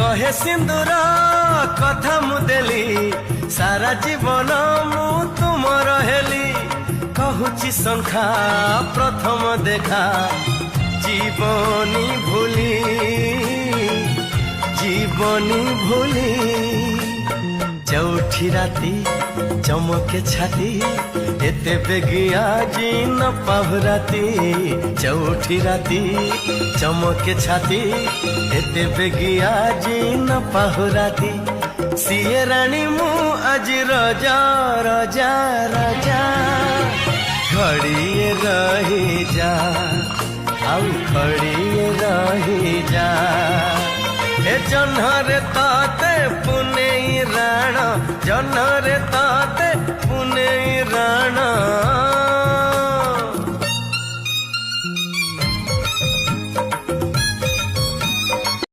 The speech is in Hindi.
कहे सिंदूर कथा मुदेली सारा जीवन मु तुमर हेली कहूची संख्या प्रथम देखा जीवनी भूली चौठी राती चमके छाती एते बेगिया जी न पाहुराती चौठी राती चमके छाती एते बेगिया जी न पाहुराती सिए रानी मु आज रजा रजा रजा घड़िए रही जा आउ खड़िए रही जा ए जन्हरे ताते पुनेई राण जन्हरे ता